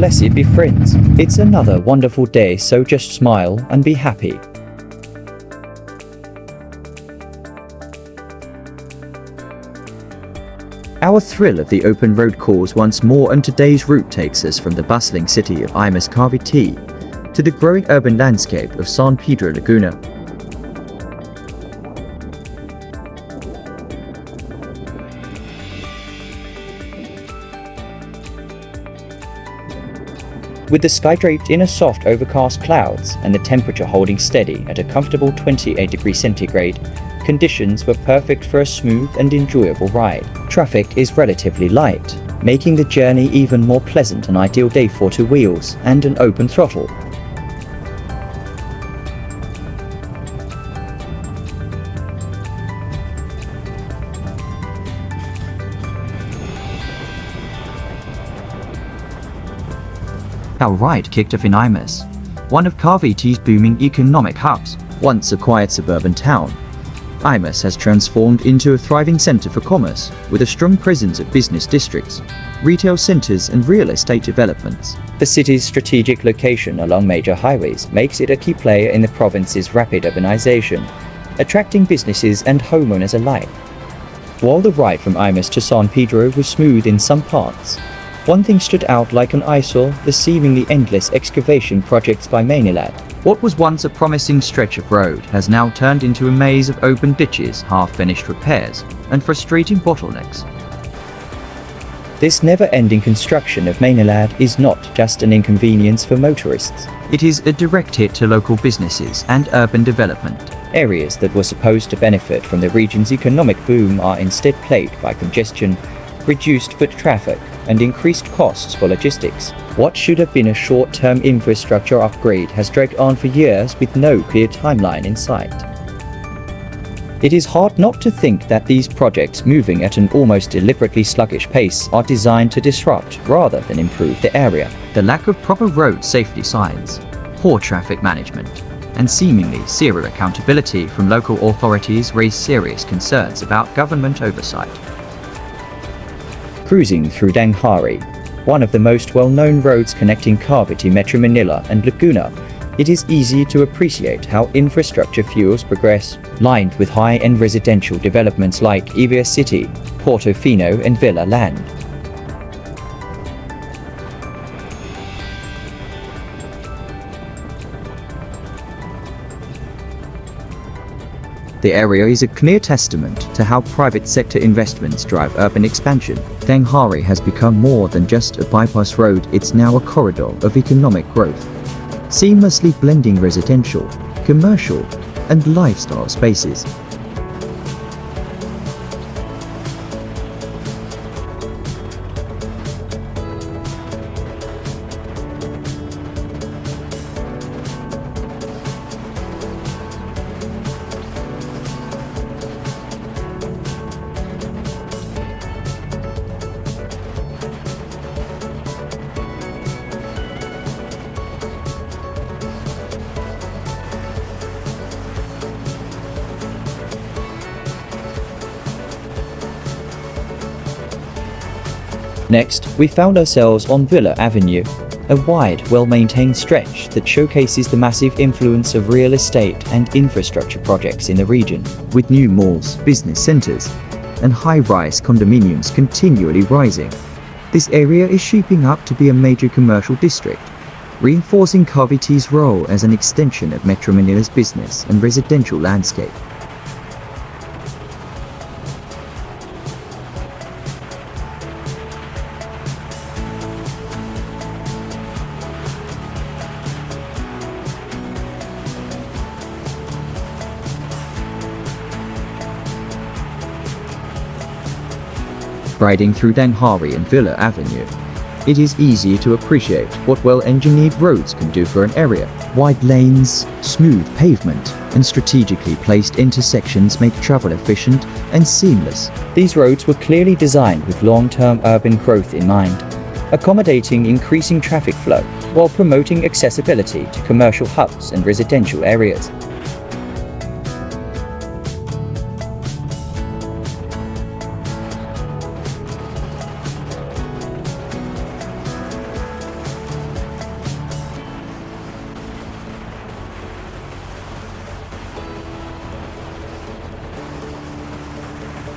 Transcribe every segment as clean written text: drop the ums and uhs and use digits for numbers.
blessed be friends. It's another wonderful day, so just smile and be happy. Our thrill of the open road calls once more, and today's route takes us from the bustling city of Imus to the growing urban landscape of San Pedro Laguna. With the sky draped in a soft overcast clouds and the temperature holding steady at a comfortable 28 degrees centigrade, conditions were perfect for a smooth and enjoyable ride. Traffic is relatively light, making the journey even more pleasant, an ideal day for two wheels and an open throttle. Our ride kicked off in Imus, one of Cafe400's booming economic hubs. Once a quiet suburban town, Imus has transformed into a thriving center for commerce, with a strong presence of business districts, retail centers and real estate developments. The city's strategic location along major highways makes it a key player in the province's rapid urbanization, attracting businesses and homeowners alike. While the ride from Imus to San Pedro was smooth in some parts, one thing stood out like an eyesore: the seemingly endless excavation projects by Maynilad. What was once a promising stretch of road has now turned into a maze of open ditches, half-finished repairs, and frustrating bottlenecks. This never-ending construction of Maynilad is not just an inconvenience for motorists. It is a direct hit to local businesses and urban development. Areas that were supposed to benefit from the region's economic boom are instead plagued by congestion, reduced foot traffic, and increased costs for logistics. What should have been a short-term infrastructure upgrade has dragged on for years with no clear timeline in sight. It is hard not to think that these projects, moving at an almost deliberately sluggish pace, are designed to disrupt rather than improve the area. The lack of proper road safety signs, poor traffic management, and seemingly zero accountability from local authorities raise serious concerns about government oversight. Cruising through Danghari, one of the most well-known roads connecting Cavite, Metro Manila and Laguna, it is easy to appreciate how infrastructure fuels progress, lined with high-end residential developments like Evia City, Portofino and Villa Land. The area is a clear testament to how private sector investments drive urban expansion. Danghari has become more than just a bypass road, it's now a corridor of economic growth, seamlessly blending residential, commercial, and lifestyle spaces. Next, we found ourselves on Villa Avenue, a wide, well-maintained stretch that showcases the massive influence of real estate and infrastructure projects in the region, with new malls, business centers, and high-rise condominiums continually rising. This area is shaping up to be a major commercial district, reinforcing Cavite's role as an extension of Metro Manila's business and residential landscape. Riding through Danghari and Villa Avenue, it is easy to appreciate what well-engineered roads can do for an area. Wide lanes, smooth pavement, and strategically placed intersections make travel efficient and seamless. These roads were clearly designed with long-term urban growth in mind, accommodating increasing traffic flow while promoting accessibility to commercial hubs and residential areas.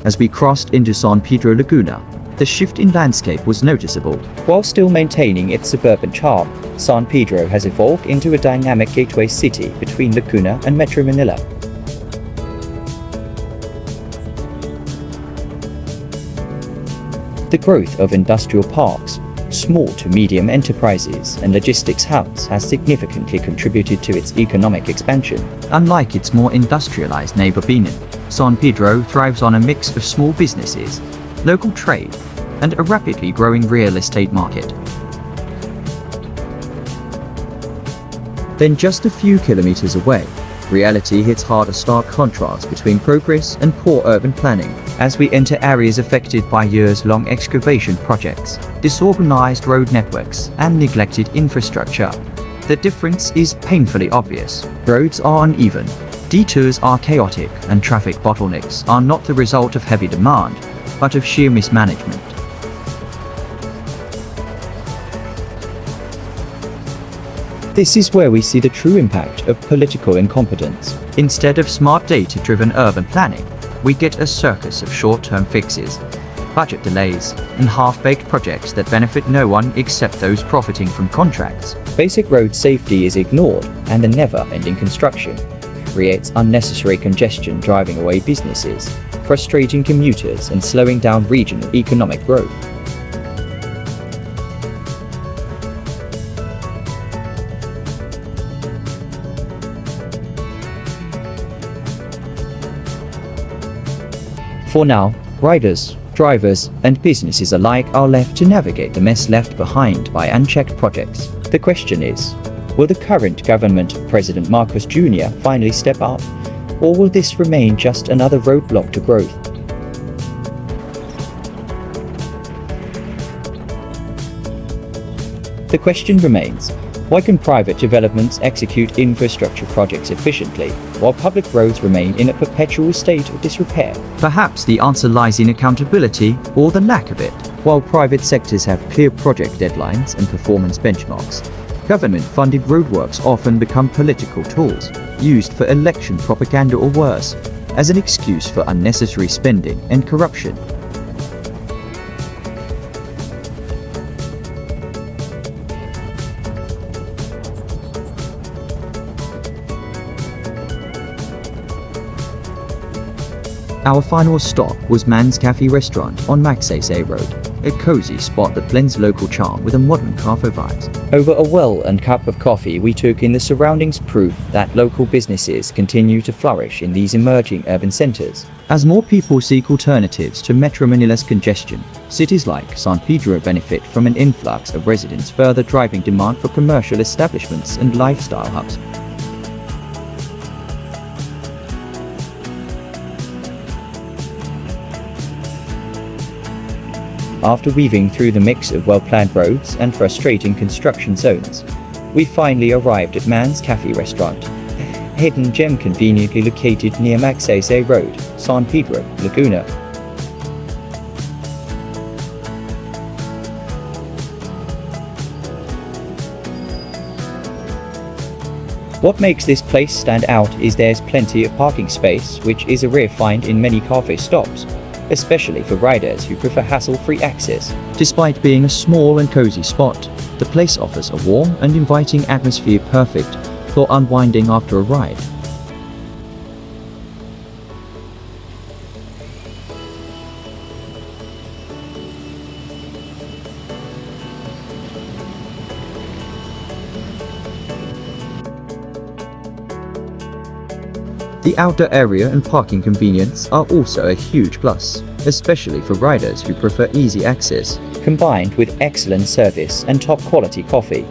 As we crossed into San Pedro Laguna, the shift in landscape was noticeable. While still maintaining its suburban charm, San Pedro has evolved into a dynamic gateway city between Laguna and Metro Manila. The growth of industrial parks, small to medium enterprises, and logistics hubs has significantly contributed to its economic expansion. Unlike its more industrialized neighbor Benin, San Pedro thrives on a mix of small businesses, local trade, and a rapidly growing real estate market. Then just a few kilometers away, reality hits hard a stark contrast between progress and poor urban planning. As we enter areas affected by years-long excavation projects, disorganized road networks, and neglected infrastructure, the difference is painfully obvious. Roads are uneven, detours are chaotic, and traffic bottlenecks are not the result of heavy demand, but of sheer mismanagement. This is where we see the true impact of political incompetence. Instead of smart data-driven urban planning, we get a circus of short-term fixes, budget delays, and half-baked projects that benefit no one except those profiting from contracts. Basic road safety is ignored, and the never-ending construction creates unnecessary congestion, driving away businesses, frustrating commuters, and slowing down regional economic growth. For now, riders, drivers, and businesses alike are left to navigate the mess left behind by unchecked projects. The question is, will the current government of President Marcos Jr. finally step up, or will this remain just another roadblock to growth? The question remains, why can private developments execute infrastructure projects efficiently, while public roads remain in a perpetual state of disrepair? Perhaps the answer lies in accountability, or the lack of it. While private sectors have clear project deadlines and performance benchmarks, government-funded roadworks often become political tools, used for election propaganda or worse, as an excuse for unnecessary spending and corruption. Our final stop was Man's Cafe restaurant on Magsaysay Road, a cozy spot that blends local charm with a modern cafe vibes. Over a well and cup of coffee we took in the surroundings, proof that local businesses continue to flourish in these emerging urban centers. As more people seek alternatives to Metro Manila's congestion, cities like San Pedro benefit from an influx of residents, further driving demand for commercial establishments and lifestyle hubs. After weaving through the mix of well-planned roads and frustrating construction zones, we finally arrived at Man's Cafe restaurant, a hidden gem conveniently located near Magsaysay Road, San Pedro, Laguna. What makes this place stand out is there's plenty of parking space, which is a rare find in many cafe stops, especially for riders who prefer hassle-free access. Despite being a small and cozy spot, the place offers a warm and inviting atmosphere perfect for unwinding after a ride. The outdoor area and parking convenience are also a huge plus, especially for riders who prefer easy access. Combined with excellent service and top quality coffee,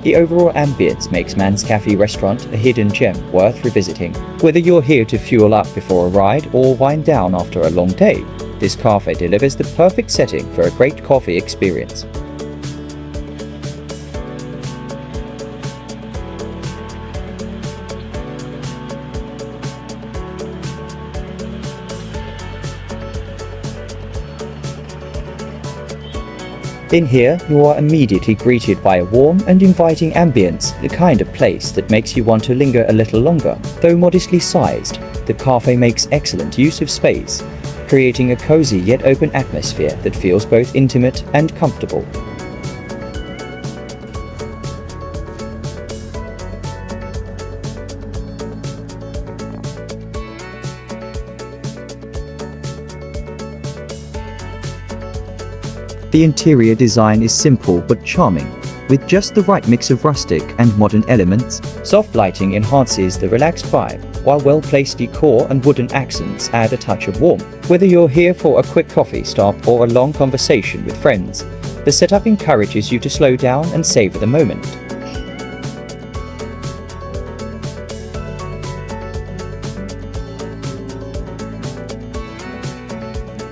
the overall ambience makes Man's Cafe restaurant a hidden gem worth revisiting. Whether you're here to fuel up before a ride or wind down after a long day, this cafe delivers the perfect setting for a great coffee experience. In here, you are immediately greeted by a warm and inviting ambience, the kind of place that makes you want to linger a little longer. Though modestly sized, the cafe makes excellent use of space, creating a cozy yet open atmosphere that feels both intimate and comfortable. The interior design is simple but charming, with just the right mix of rustic and modern elements. Soft lighting enhances the relaxed vibe, while well-placed decor and wooden accents add a touch of warmth. Whether you're here for a quick coffee stop or a long conversation with friends, the setup encourages you to slow down and savor the moment.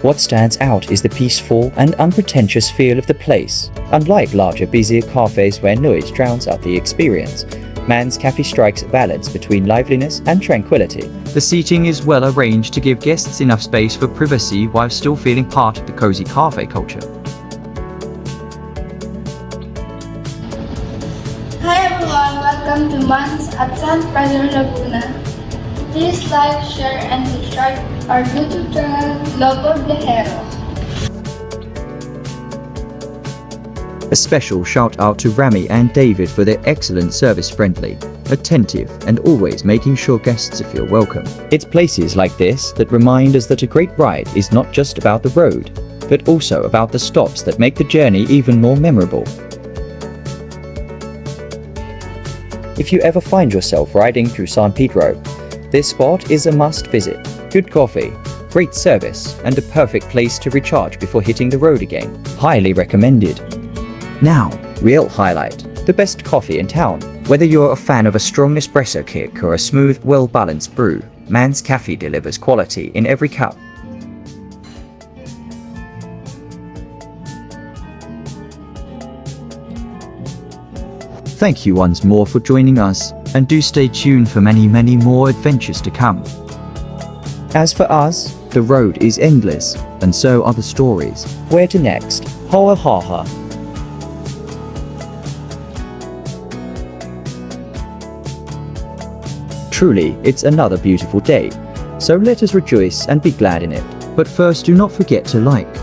What stands out is the peaceful and unpretentious feel of the place. Unlike larger, busier cafes where noise drowns out the experience, Man's Cafe strikes a balance between liveliness and tranquility. The seating is well arranged to give guests enough space for privacy while still feeling part of the cozy cafe culture. Hi everyone, welcome to Man's at San Pedro, Laguna. Please like, share, and subscribe our YouTube channel, Lobo Viajero. A special shout out to Rami and David for their excellent service, friendly, attentive, and always making sure guests feel welcome. It's places like this that remind us that a great ride is not just about the road, but also about the stops that make the journey even more memorable. If you ever find yourself riding through San Pedro, this spot is a must visit. Good coffee, great service, and a perfect place to recharge before hitting the road again. Highly recommended. Now, real highlight, the best coffee in town. Whether you're a fan of a strong espresso kick or a smooth, well-balanced brew, Man's Cafe delivers quality in every cup. Thank you once more for joining us, and do stay tuned for many more adventures to come. As for us, the road is endless, and so are the stories. Where to next? Hoa ha ha. Truly, it's another beautiful day, so let us rejoice and be glad in it. But first, do not forget to like,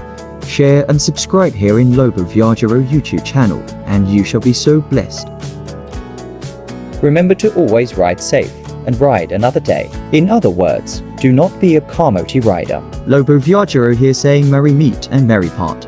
share and subscribe here in Lobo Viajero YouTube channel, and you shall be so blessed. Remember to always ride safe and ride another day. In other words, do not be a camote rider. Lobo Viajero here saying merry meet and merry part.